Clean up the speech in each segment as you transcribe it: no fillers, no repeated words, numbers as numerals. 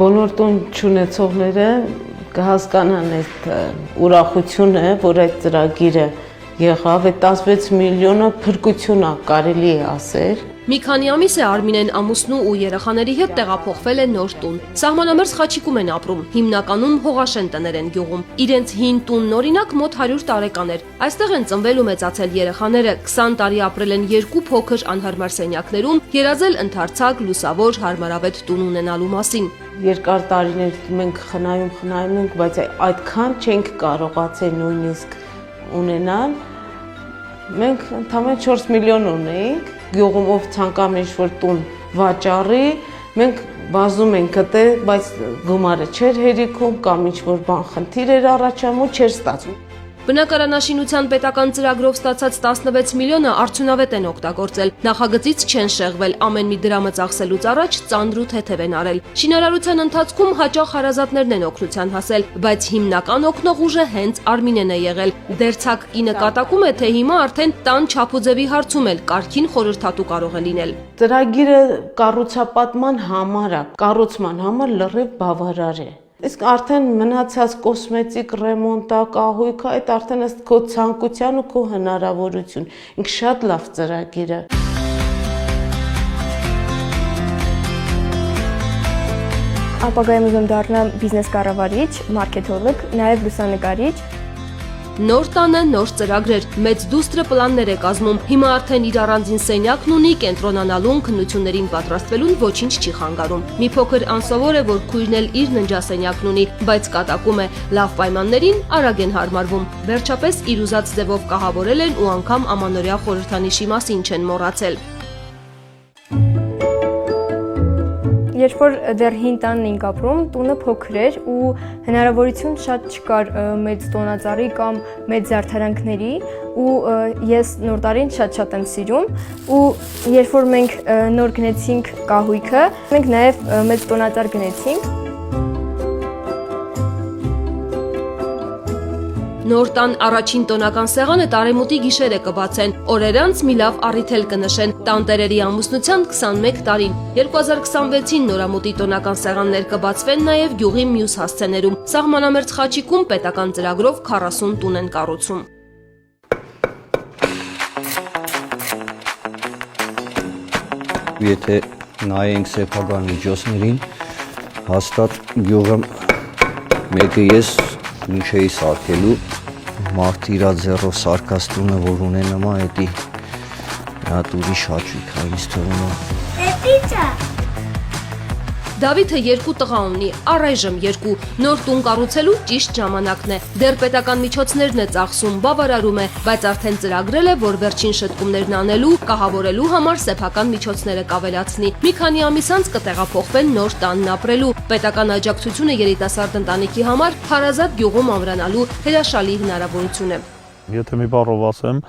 Բոլոր տուն չունեցողները կհասկանան այդ ուրախությունը, որ այդ ծրագիրը եղավ, այդ 16 միլիոնը փրկություն է կարելի է ասել։ Մի քանի ամիս է Արմինեն ամուսնու ու երեխաների հետ տեղափոխվել է նոր տուն։ Սահմանամերձ Խաչիկում են ապրում, հիմնականում հողաշեն տներ են գյուղում։ Իրենց հին տունն օրինակ մոտ 100 տարեկան էր։ Այստեղ են ծնվել ու մեծացել երեխաները, 20 տարի ապրել են երկու փոքր անհարմար սենյակներում, երազել ընդարձակ, լուսավոր, հարմարավետ տուն ունենալու մասին։ Երկար տարիներ մենք խնայում ենք, բայց այդքան չենք կարողացել նույնիսկ ունենալ։ Մենք ընդամենը 4 միլիոն ունեինք, գյուղում ով ցանկանում ինչ-որ տուն վաճառի, մենք բազում ենք գտել, բայց գումարը չէր հերիքում կամ ինչ-որ բան խնդիր էր առաջանում, չէր ստացվում։ Բնակարանաշինության պետական ծրագրով ստացած 16 միլիոնը արդյունավետ են օգտագործել։ Նախագծից չեն շեղվել, ամեն մի դրամը ծախսելուց առաջ ծանր ու թեթև են արել։ Շինարարության ընթացքում հաճախ հարազատներն են օգնության հասել, բայց հիմնական օգնող ուժը հենց Արմինեն է եղել։ Դերձակ կինը կատակում է, թե հիմա արդեն տան չափուձևի հարցում էլ կարգին խորհրդատու կարող է լինել։ Ծրագիրը կառուցապատման համար է, կառուցման համար լրիվ բավարար է։ Իսկ արդեն մնացած կոսմետիկ ռեմոնտա, կահույքը, այդ արդեն ըստ քո ցանկության ու քո հնարավորություն։ Ինքը շատ լավ ծրագիր է։ Ապագայում ուզում դառնամ բիզնես կառավարիչ, մարքեթոլոգ, նաև լուսանկարիչ։ Նոր տանը նոր ծրագրեր, մեծ դուստրը պլաններ է կազմում, հիմա արդեն իր առանձին սենյակն ունի, կենտրոնանալուն, քննություններին պատրաստվելուն ոչինչ չի խանգարում։ Մի փոքր անսովոր է, որ քույրն էլ իր ննջասենյակն ունի, բայց կատակում է, լավ պայմաններին արագ են հարմարվում։ Վերջապես իր ուզած ձևով կահավորել են ու անգամ ամանորյա խորհրդանիշի մասին չեն մոռացել։ Երբ որ դեռ հին տանն էինք ապրում, տունը փոքր էր ու հնարավորություն շատ չկար մեծ տոնածառի կամ մեծ զարդարանքների ու ես նոր տարին շատ եմ սիրում ու երբ որ մենք նոր գնեցինք կահույքը, մենք նաև մեծ տոնածառ գնեցինք։ Նոր տան առաջին տոնական սեղանը տարեմուտի գիշերը կբացեն, օրեր անց մի լավ առիթ էլ կնշեն, տանտերերի ամուսնության 21 տարին, 2026-ին նորամուտի տոնական սեղաններ կբացվեն նաև գյուղի մյուս հասցեներում, Սահմանամերձ Խաչիկում պետական ծրագրով 40 տուն են կառուցում։ Եթե նայենք սեփական միջոցներին, հաստատ գյուղը մեկը ես ինչ էի սարքելու, մարդ իրա ձեռով սարկած տունը, որ ունեն նմա, էդի հատ ուրիշ հաճույք ինձ թվում է։ Դավիթը 2 տղա ունի, առայժմ 2, նոր տուն կառուցելու ճիշտ ժամանակն է, դեռ պետական միջոցներն է ծախսում, բավարարում է, բայց արդեն ծրագրել է, որ վերջին շտկումներն անելու, կահավորելու համար սեփական միջոցները կավելացնի, մի քանի ամիս անց կտեղափոխվեն նոր տանն ապրելու, պետական աջակցությունը երիտասարդ ընտանիքի համար հարազատ գյուղում ամրանալու հրաշալի հնարավորություն է։ Եթե մի բառով ասեմ,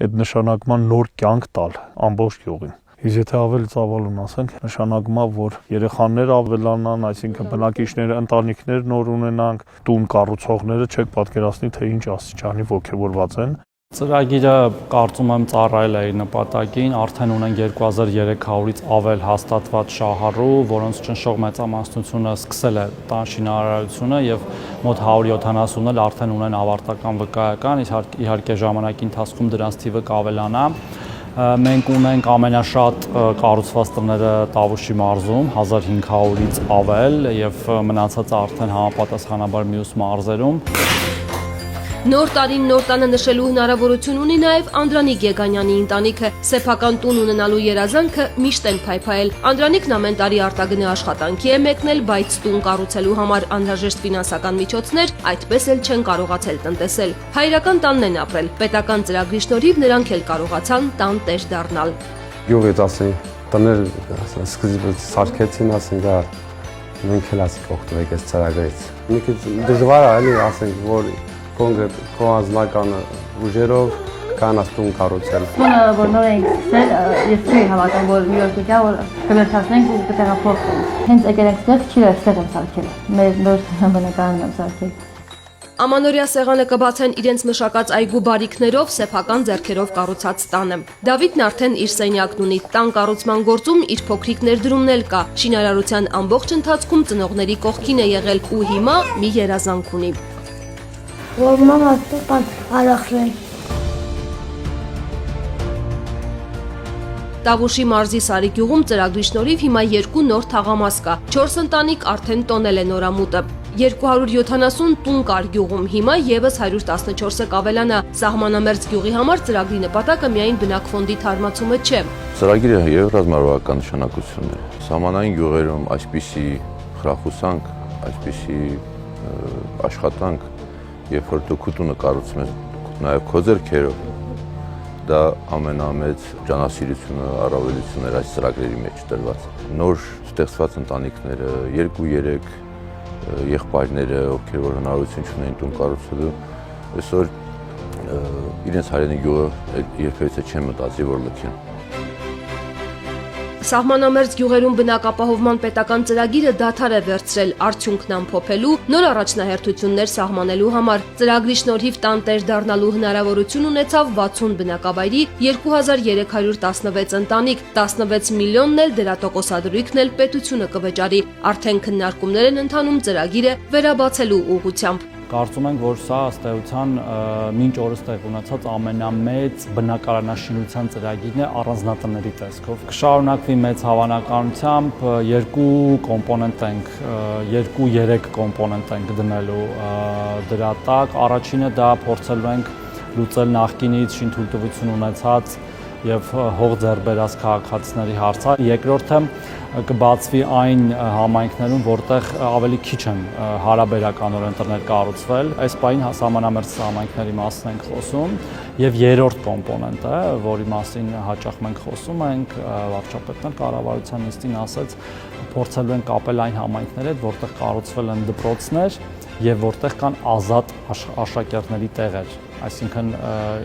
այդ նշանակման նոր կյանք տալ ամբողջ գյուղին։ Իսկ եթե ավելի ծավալուն ասենք, նշանակում է, որ երեխաները ավելանան, այսինքն բնակիչները, ընտանիքներ նոր ունենանք, տուն կառուցողները չեք պատկերացնի, թե ինչ աստիճանի ոգևորված են։ Ծրագիրը կարծում եմ ծառայել է իր նպատակին, արդեն ունենք 2300-ից ավել հաստատված շահառու, որոնց ճնշող մեծամասնությունը սկսել է տան շինարարությունը եւ մոտ 170-ն էլ արդեն ունեն ավարտական վկայական, իհարկե ժամանակի ընթացքում դրանց թիվը կավելանա։ Մենք ունենք ամենաշատ կառուցված տները Տավուշի մարզում 1500-ից ավել եւ մնացածը արդեն համապատասխանաբար մյուս մարզերում։ Նոր տարին նոր տանը նշելու հնարավորություն ունի նաև Անդրանիկ Եգանյանի ընտանիքը, սեփական տուն ունենալու երազանքը միշտ են փայփայել։ Անդրանիկն ամեն տարի արտագնե աշխատանքի է մեկնել, բայց տուն կառուցելու համար անհրաժեշտ ֆինանսական միջոցներ այդպես էլ չեն կարողացել տնտեսել։ Հայրական տանն են ապրել, պետական ծրագրի շնորհիվ նրանք էլ կարողացան տան տեր դառնալ։ Գյուղից ասեն, տներ սկզբից սարքեցին, ասեն, դա մենք էլ ասենք օգտվենք այս ծրագրից։ Մի քիչ դժվար է, էլի ասենք, որ կոնկրետ քո անձնական ուժերով կանաս տուն կառուցել։ Տունը, որ նոր ենք սկսել, ես չի հավատում, որ մի օր կգա, որ կվերջացնենք ու կտեղափոխվենք։ Հենց եկել ենք ստեղ, չի ստեղ եմ սարքել։ Մեր նոր բնակարանն եմ սարքել։ Ամանորյա սեղանը կբացեն իրենց մշակած այգու բարիքներով սեփական ձեռքերով կառուցած տանը։ Դավիթն արդեն իր սենյակն ունի, տան կառուցման գործում իր փոքրիկ ներդրումն էլ կա։ Շինարարության ամբողջ ընթացքում ծնողների կողքին է եղել ու հիմա մի երազանք ունի։ Որ մամա տան արախրել։ Տավուշի մարզի Սարի գյուղում ծրագրի շնորհիվ հիմա 2 նոր թաղամաս կա։ 4 ընտանիք արդեն տոնել է նորամուտը։ 270 տուն կար գյուղում, հիմա եւս 114-ը կավելանա։ Սահմանամերձ գյուղի համար ծրագրի նպատակը միայն բնակֆոնդի թարմացումը չէ։ Ծրագիրը եւ ռազմավարական նշանակություն է։ Սահմանային գյուղերում այսպիսի խրախուսանք, այսպիսի աշխատանք, երբ որ դու քուտունը կառուցում ես նաեւ քո ձեռքերով, դա ամենամեծ ջանասիրությունը, առավելությունն էր այս ծրագրերի մեջ տրված։ Նոր ստեղծված ընտանիքները 2-3 եղբայրները, ովքեր որ հնարավորություն ունեն տուն կառուցելու, այսօր իրենց հայրենի գյուղը երբևէ չեն մտածի, որ լքեն։ Սահմանամերձ գյուղերում բնակապահովման պետական ծրագիրը դադար է վերցրել արդյունքն ամփոփելու, նոր առաջնահերթություններ սահմանելու համար։ Ծրագրի շնորհիվ տան տեր դառնալու հնարավորություն ունեցավ 60 բնակավայրի 2316 ընտանիք, 16 միլիոնն էլ դրա տոկոսադրույքն էլ պետությունը կվճարի։ Արդեն քննարկումներ են ընթանում ծրագիրը վերաբացելու ուղղությամբ։ Կարծում ենք, որ սա ըստ էության մինչ օրս տեղ ունեցած ամենամեծ բնակարանաշինության ծրագիրն է առանձնատների տեսքով։ Կշարունակվի մեծ հավանականությամբ 2 կոմպոնենտ ենք, 2-3 կոմպոնենտ ենք դնելու դրա տակ։ Առաջինը դա փորձելու ենք լուծել նախկինից շինթույլտվություն ունեցած եւ հող ձեռբերած քաղաքացիների հարցը։ Երկրորդը կբացվի այն համայնքներում, որտեղ ավելի քիչ են հարաբերականորեն տներ կառուցվել։ Այս պահին սահմանամերձ համայնքների մասին ենք խոսում եւ երրորդ կոմպոնենտը, որի մասին հաճախ մենք խոսում ենք, վարչապետն էլ կառավարության նիստին ասաց, փորձելու են կապել այն համայնքների հետ, որտեղ կառուցվել են դպրոցներ եւ որտեղ կան ազատ աշակերտների տեղեր, այսինքն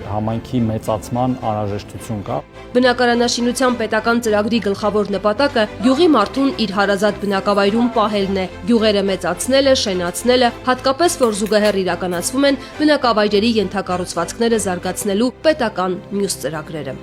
համայնքի մեծացման անհրաժեշտություն կա։ Բնակարանաշինության պետական ծրագրի գլխավոր նպատակը գյուղի մարդուն իր հարազատ բնակավայրում պահելն է, գյուղերը մեծացնելը, շենացնելը, հատկապես որ զուգահեռ իրականացվում են բնակավայրերի ենթակառուցվածքները զարգացնելու պետական մյուս ծրագրերը։